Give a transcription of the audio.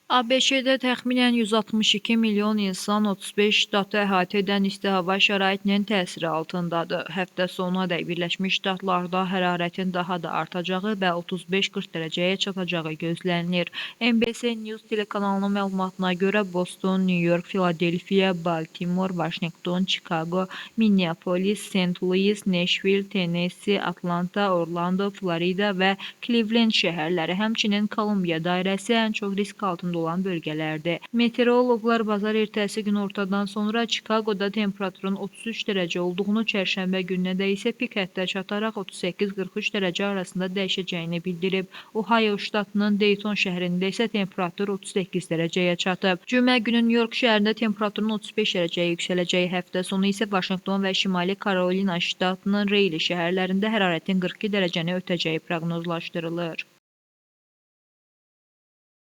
ABŞ-də təxminən 162 milyon insan 35 ştatı əhatə edən isti hava şəraitinin təsiri altındadır. Həftə sonunadək Birləşmiş Ştatlarda hərarətin daha da artacağı və 35-40 dərəcəyə çatacağı gözlənilir. NBC News telekanalının məlumatına görə Boston, New York, Filadelfiya, Baltimore, Vaşinqton, Chicago, Minneapolis, St. Louis, Nashville, Tennessee, Atlanta, Orlando, Florida və Cleveland şəhərləri, həmçinin Kolumbiya dairəsi ən çox risk altında olan bölgələrdir. Meteoroloqlar bazar ertəsi günortadan sonra Chicagoda temperaturun 33 dərəcə olduğunu, çərşənbə gününə isə pik həddə çataraq 38-43 dərəcə arasında dəyişəcəyini bildirib. Ohio ştatının Dayton şəhərində isə temperatur 38 dərəcəyə çatıb. Cümə günü New York şəhərində temperaturun 35 dərəcəyə yüksələcəyi, həftə sonu isə Vaşinqton və Şimali Karolina ştatının Reyli şəhərlərində hərarətin 42 dərəcəni ötəcəyi proqnozlaşdırılır.